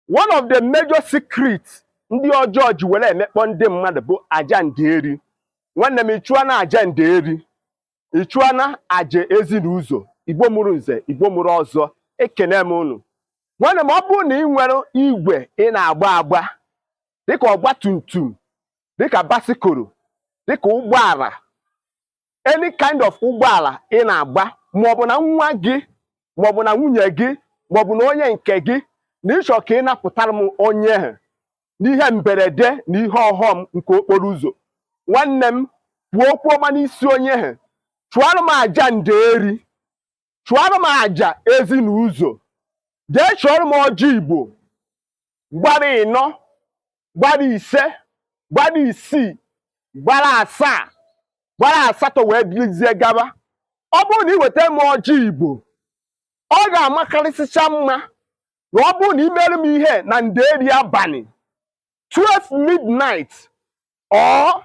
one of the major secrets ndị ọjọọ ji were emekpọ ndị mmadụ bụ aja nderi. Nwanne m ịchụọ na aja nderi, ịchụọ na aja ezi na ụzọ, Igbo mụrụ nze, Igbo mụrụ ọzọ, ekene m unu. Nwanne m ọ bụrụ na ị nwere igwe ị na-agba agba dịka ọgba tum tum, dịka basikoro, dịka ụgbọala, any kind of ụgbọala ị na-agba, maọbụ na nwa gị, maọbụ na nwunye gị, maọbụ na onye nke gị, na ịchọ ka ị napụtara m onye ahụ n'ihe mberede na ihe ọghọm nke okporo ụzọ, nwanne m kwuo okwu ọma n'isi onye ahụ, chụọrọ m aja nderi, chụọrọ m aja ezi na ụzọ, jee chụọrọ m ọjị Igbo gbara 4, gbara 5, gbara 6, gbara 7, gbara 8 wee dịzie gaba. Ọ bụrụ na ị weta m ọjị Igbo, ọ ga-amakarịsịcha mma na ọ bụrụ na ị mere m ihe na nderi abalị 12 midnight or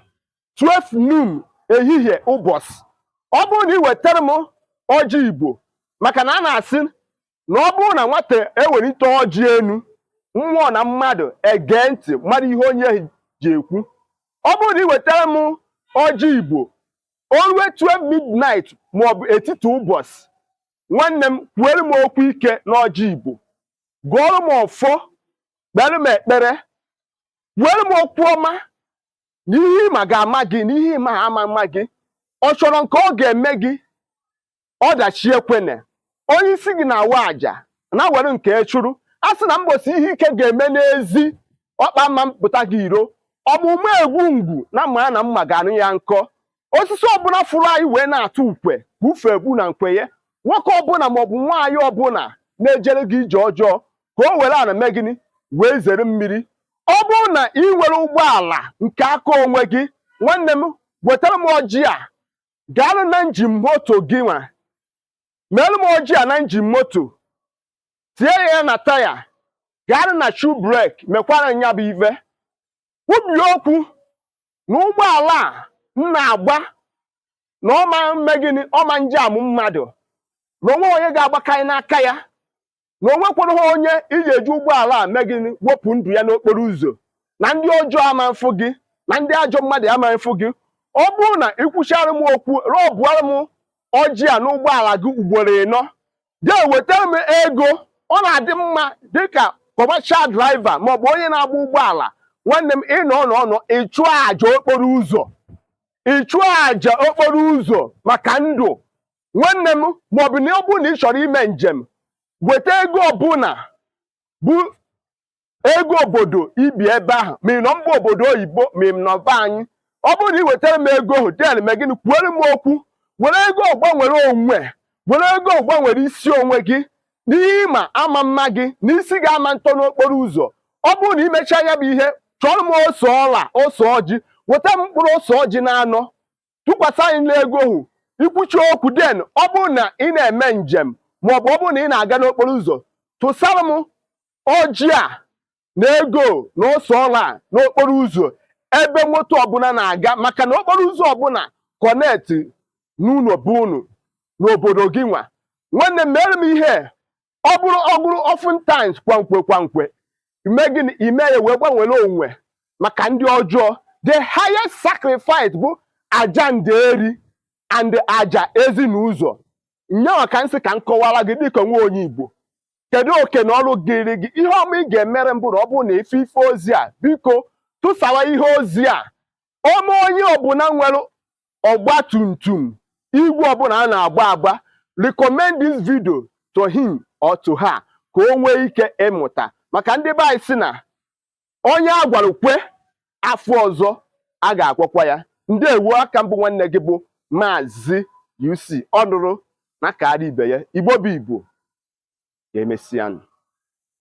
12 noon ehihie ụbọchị, ọ bụrụ na ị wetara m ọjị Igbo, maka na a na-asị na ọ bụrụ na nwata ewelite ọjị enu, mmụọ na mmadụ ege ntị mmadụ ihe onye ji ekwu. Ọ bụrụ na ị wetara m ọjị Igbo orue 12 midnight maọbụ etiti ụbọchị, nwanne m kwuere m okwu ike n'ọjị Igbo, gụọrọ m ọfọ, kpere m ekpere, were m okwu ọma n'ihe ịma ga-ama gị, n'ihe ịma ama mma gị. Ọ chọrọ nke ọ ga-eme gị ọdachi ekwene, onye isi gị na-awa aja na were nke chụrụ, a sị na mbosi ihe ike ga-eme n'ezi ọkpa mma mpụta gị iro, ọmụmụ egwu ngwu na mma na mma ga-anụ ya nkọ. Osisi ọbụla fụrụ anyị wee na-atụ ukwe bufe egbu na nkwenye, nwoke ọbụla maọbụ nwaanyị ọbụla na-ejere gị ije ọjọọ ka o were ana mee gịnị wee zere mmiri. Ọ bụrụ na ị nwere ụgbọala nke aka onwe gị, nwanne m wetara m ọjị a, gaanụ na njin moto gị nwa, merụ m ọjị a na njin moto, tie ya na taya, gaanụ na shoe brake, mekwara nya bụ ive. Kwubie okwu na ụgbọala a m na-agba na ọma mme gịnị, ọma njam mmadụ, na onwe onye ga-agbakarị n'aka ya, na onwekwara onye iji eji ụgbọala a mee gịnị wepụ ndụ ya n'okporo ụzọ, na ndị ọjọọ ama mfụ gị, na ndị ajọ mmadụ ama mfụ gị. Ọ bụrụ na ịkwụchara m okwu rọbụara m ọjị a n'ụgbọala gị ugboro 4, jee wetara m ego. Ọ na-adị mma dịka kọmashal draiva maọbụ onye na-agba ụgbọala, nwanne m ịnọ ịchụọ aja okporo ụzọ, ịchụọ aja okporo ụzọ maka ndụ nwanne m. Maọbụ na ọ bụrụ na ị chọrọ ime njem, weta ego ọbụla bụ ego obodo ibi ebe ahụ, ma ị nọ mba obodo oyibo ma ị nọ be anyị. Ọ bụrụ na ị wetara m ego hotel me gịnị, kwuere m okwu, were ego gbanwere onwe, were ego gbanwere isi onwe gị n'ihe ịma ama mma gị na isi gị ama ntọ n'okporo ụzọ. Ọ bụrụ na imecha anya bụ ihe, chọrọ m ose ọla, ose ọjị, weta m mkpụrụ ose ọjị na anọ, tụkwasị anyị n'ego hụ, ikwuchi okwu. Den ọ bụrụ na ị na-eme njem maọbụ ọ bụrụ na ị na-aga n'okporo ụzọ, tụsara m ọjị a na ego na ose ọla n'okporo ụzọ ebe moto ọbụla na-aga, maka na okporo ụzọ ọbụla kọneti n'ụlọ bụ unu n'obodo gị nwa. Nwanne m mere m ihe ọ bụrụ often times kwankwe ime gịnị, ime ya wee gbanwere onwe maka ndị ọjọọ. The highest sacrifice bụ aja nderi and aja ezi na ụzọ. Nyawa ka nsị ka m kọwara gị dịka nwa onye Igbo, kedu oke na ọrụ gịrị gị. Ihe ọma ị ga-emere mbụ na ọ bụrụ na ife ozi a, biko tụsawa ihe ozi a. Ọma onye ọbụla nwere ọgba tum tum, igwe ọbụla a na-agba agba, recommend this video to him or to her ka o nwee ike ịmụta. Maka ndị be anyị sị na onye a gwara kwe, afọ ọzọ a ga-akwakwa ya. Ndewo, aka mbụ nwanne gị bụ Maazi-UC, ọ nụrụ na ka ibe ya. Igbo bụ Igbo ga-emesianụ.